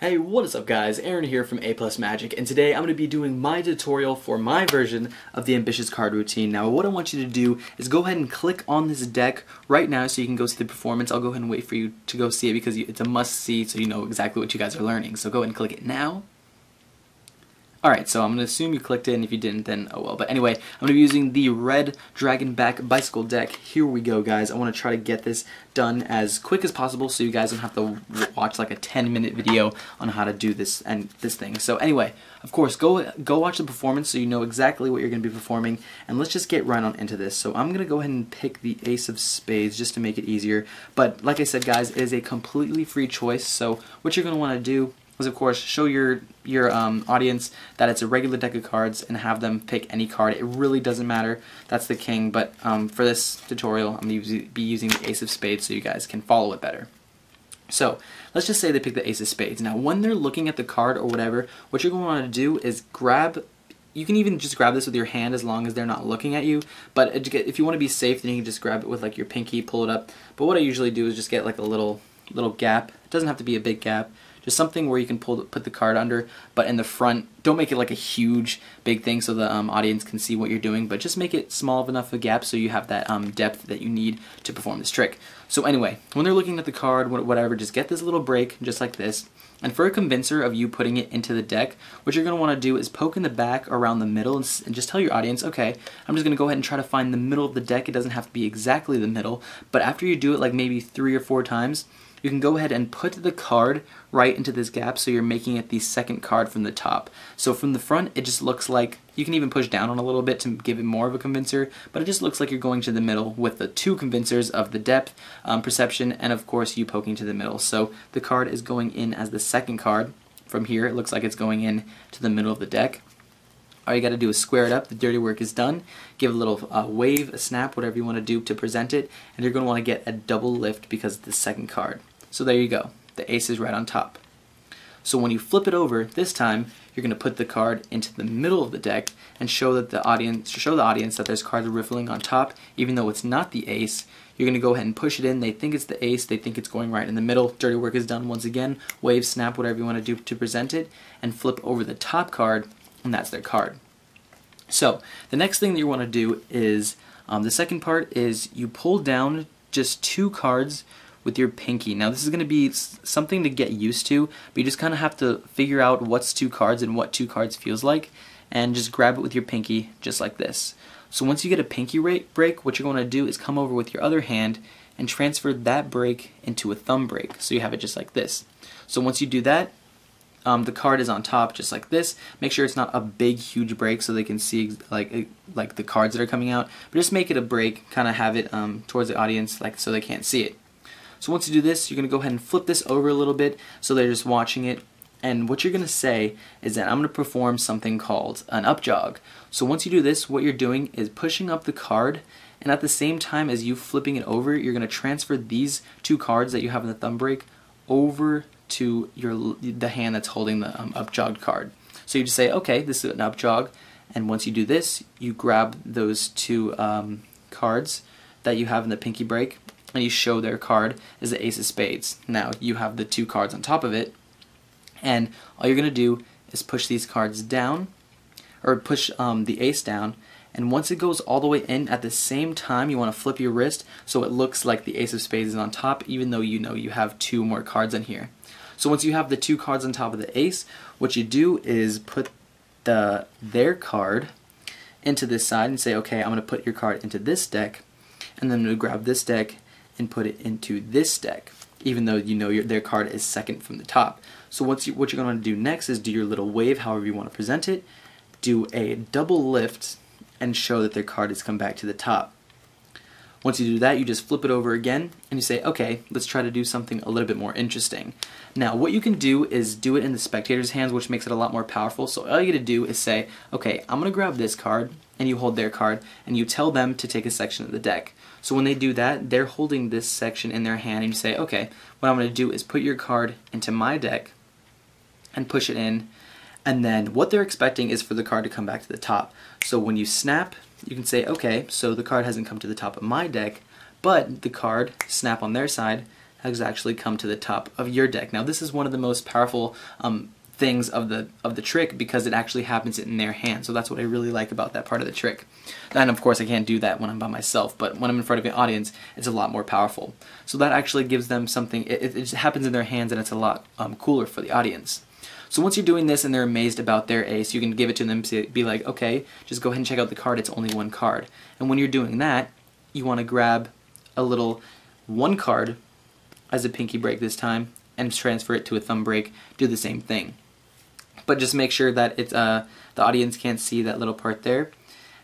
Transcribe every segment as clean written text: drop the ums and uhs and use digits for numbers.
Hey, what is up guys? Aaron here from A Plus Magic, and today I'm going to be doing my tutorial for my version of the Ambitious Card Routine. Now what I want you to do is go ahead and click on this deck right now so you can go see the performance. I'll go ahead and wait for you to go see it because it's a must see so you know exactly what you guys are learning. So go ahead and click it now. Alright, so I'm going to assume you clicked it, and if you didn't, then oh well. But anyway, I'm going to be using the red Dragonback Bicycle deck. Here we go, guys. I want to try to get this done as quick as possible so you guys don't have to watch like a 10-minute video on how to do this and this thing. So anyway, of course, go watch the performance so you know exactly what you're going to be performing, and let's just get right on into this. So I'm going to go ahead and pick the Ace of Spades just to make it easier. But like I said, guys, it is a completely free choice, so what you're going to want to do is, of course, show your audience that it's a regular deck of cards and have them pick any card. It really doesn't matter. That's the king, but for this tutorial, I'm going to be using the Ace of Spades so you guys can follow it better. So, let's just say they pick the Ace of Spades. Now, when they're looking at the card or whatever, what you're going to want to do is grab. You can even just grab this with your hand as long as they're not looking at you, but if you want to be safe, then you can just grab it with like your pinky, pull it up. But what I usually do is just get like a little gap. It doesn't have to be a big gap. Just something where you can put the card under, but in the front, don't make it like a huge, big thing so the audience can see what you're doing, but just make it small enough of a gap so you have that depth that you need to perform this trick. So anyway, when they're looking at the card, whatever, just get this little break, just like this. And for a convincer of you putting it into the deck, what you're going to want to do is poke in the back around the middle and just tell your audience, okay, I'm just going to go ahead and try to find the middle of the deck. It doesn't have to be exactly the middle, but after you do it like maybe 3 or 4 times, you can go ahead and put the card right into this gap so you're making it the second card from the top. So from the front, it just looks like, you can even push down on a little bit to give it more of a convincer, but it just looks like you're going to the middle with the 2 convincers of the depth, perception, and of course you poking to the middle. So the card is going in as the second card. From here, it looks like it's going in to the middle of the deck. All you got to do is square it up. The dirty work is done. Give a little wave, a snap, whatever you want to do to present it, and you're going to want to get a double lift because it's the second card. So there you go. The ace is right on top. So when you flip it over this time, you're going to put the card into the middle of the deck and show the audience that there's cards riffling on top, even though it's not the ace. You're going to go ahead and push it in. They think it's the ace. They think it's going right in the middle. Dirty work is done once again. Wave, snap, whatever you want to do to present it, and flip over the top card, and that's their card. So the next thing that you want to do is, the second part is you pull down just 2 cards with your pinky. Now this is going to be something to get used to, but you just kind of have to figure out what's 2 cards and what 2 cards feels like, and just grab it with your pinky just like this. So once you get a pinky break, what you're going to do is come over with your other hand and transfer that break into a thumb break. So you have it just like this. So once you do that, the card is on top just like this. Make sure it's not a big huge break so they can see like the cards that are coming out, but just make it a break, kind of have it towards the audience like so they can't see it. So once you do this, you're going to go ahead and flip this over a little bit so they're just watching it. And what you're going to say is that I'm going to perform something called an up jog. So once you do this, what you're doing is pushing up the card, and at the same time as you flipping it over, you're going to transfer these 2 cards that you have in the thumb break over to the hand that's holding the up jogged card. So you just say, okay, this is an up jog, and once you do this, you grab those 2 cards that you have in the pinky break, and you show their card is the Ace of Spades. Now you have the 2 cards on top of it, and all you're going to do is push these cards down, or push the ace down, and once it goes all the way in, at the same time you want to flip your wrist so it looks like the Ace of Spades is on top, even though you know you have 2 more cards in here. So once you have the 2 cards on top of the ace, what you do is put their card into this side and say, okay, I'm going to put your card into this deck, and then I'm going to grab this deck and put it into this deck, even though you know their card is second from the top. So what you're going to do next is do your little wave, however you want to present it, do a double lift, and show that their card has come back to the top. Once you do that, you just flip it over again, and you say, okay, let's try to do something a little bit more interesting. Now, what you can do is do it in the spectator's hands, which makes it a lot more powerful. So all you got to do is say, okay, I'm going to grab this card, and you hold their card, and you tell them to take a section of the deck. So when they do that, they're holding this section in their hand, and you say, okay, what I'm going to do is put your card into my deck, and push it in, and then what they're expecting is for the card to come back to the top. So when you snap, you can say, okay, so the card hasn't come to the top of my deck, but the card, snap on their side, has actually come to the top of your deck. Now this is one of the most powerful things of the trick because it actually happens in their hand. So that's what I really like about that part of the trick. And of course I can't do that when I'm by myself, but when I'm in front of an audience, it's a lot more powerful. So that actually gives them something, it just happens in their hands, and it's a lot cooler for the audience. So once you're doing this and they're amazed about their ace, you can give it to them, be like, okay, just go ahead and check out the card, it's only one card. And when you're doing that, you want to grab a little one card as a pinky break this time and transfer it to a thumb break, do the same thing. But just make sure that it's, the audience can't see that little part there.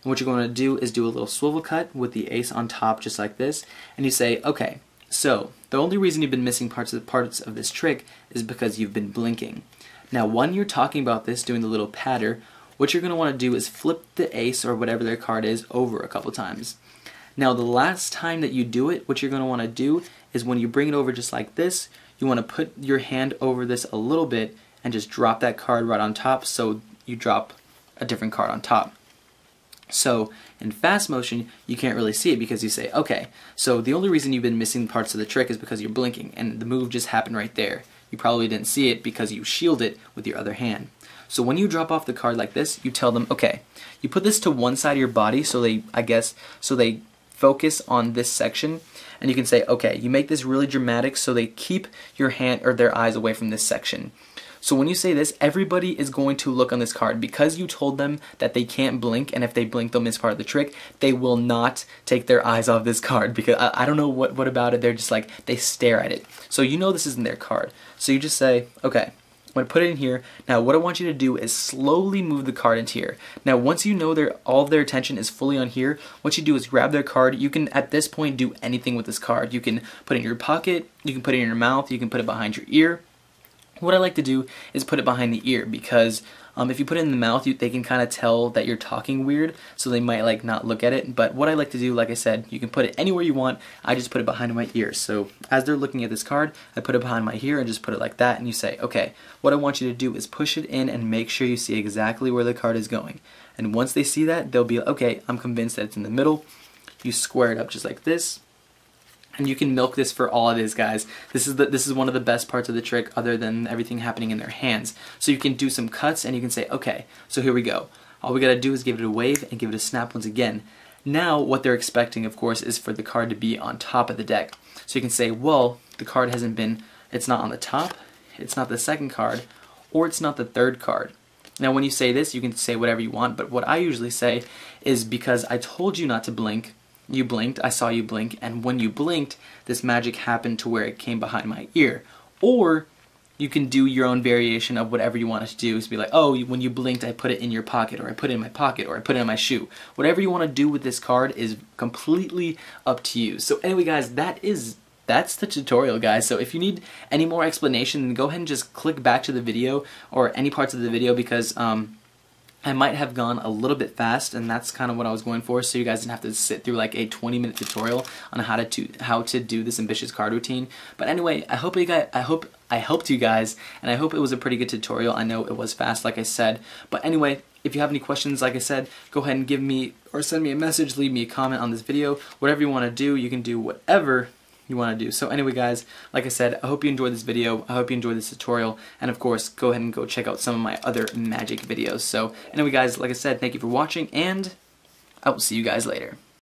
And what you're going to do is do a little swivel cut with the ace on top, just like this, and you say, okay, so the only reason you've been missing parts of this trick is because you've been blinking. Now when you're talking about this, doing the little patter, what you're going to want to do is flip the ace or whatever their card is over a couple times. Now the last time that you do it, what you're going to want to do is when you bring it over just like this, you want to put your hand over this a little bit and just drop that card right on top, so you drop a different card on top. So in fast motion, you can't really see it because you say, okay, so the only reason you've been missing parts of the trick is because you're blinking, and the move just happened right there. You probably didn't see it because you shield it with your other hand. So when you drop off the card like this, you tell them, okay, you put this to one side of your body so they, so they focus on this section, and you can say, okay, you make this really dramatic so they keep your hand or their eyes away from this section. So when you say this, everybody is going to look on this card because you told them that they can't blink, and if they blink they'll miss part of the trick. They will not take their eyes off this card because I don't know what about it, they're just like, they stare at it. So you know this isn't their card. So you just say, okay, I'm going to put it in here. Now what I want you to do is slowly move the card into here. Now once you know all of their attention is fully on here, what you do is grab their card. You can at this point do anything with this card. You can put it in your pocket, you can put it in your mouth, you can put it behind your ear. What I like to do is put it behind the ear because if you put it in the mouth, they can kind of tell that you're talking weird, so they might like not look at it. But what I like to do, like I said, you can put it anywhere you want. I just put it behind my ear. So as they're looking at this card, I put it behind my ear and just put it like that, and you say, okay, what I want you to do is push it in and make sure you see exactly where the card is going. And once they see that, they'll be like, okay, I'm convinced that it's in the middle. You square it up just like this. And you can milk this for all it is, guys. This is one of the best parts of the trick other than everything happening in their hands. So you can do some cuts and you can say, okay, so here we go. All we gotta do is give it a wave and give it a snap once again. Now what they're expecting, of course, is for the card to be on top of the deck. So you can say, well, the card hasn't been, it's not on the top, it's not the second card, or it's not the third card. Now when you say this, you can say whatever you want, but what I usually say is, because I told you not to blink, you blinked, I saw you blink, and when you blinked, this magic happened to where it came behind my ear. Or you can do your own variation of whatever you want it to do. So be like, oh, when you blinked, I put it in your pocket, or I put it in my pocket, or I put it in my shoe. Whatever you want to do with this card is completely up to you. So anyway, guys, that's the tutorial, guys. So if you need any more explanation, then go ahead and just click back to the video or any parts of the video, because I might have gone a little bit fast, and that's kind of what I was going for, so you guys didn't have to sit through like a 20-minute tutorial on how to do this ambitious card routine. But anyway, I hope I helped you guys, and I hope it was a pretty good tutorial. I know it was fast, like I said. But anyway, if you have any questions, like I said, go ahead and give me or send me a message, leave me a comment on this video. Whatever you want to do, you can do whatever you want to do. So anyway, guys, like I said, I hope you enjoyed this video. I hope you enjoyed this tutorial, and of course, go ahead and go check out some of my other magic videos. So anyway, guys, like I said, thank you for watching, and I will see you guys later.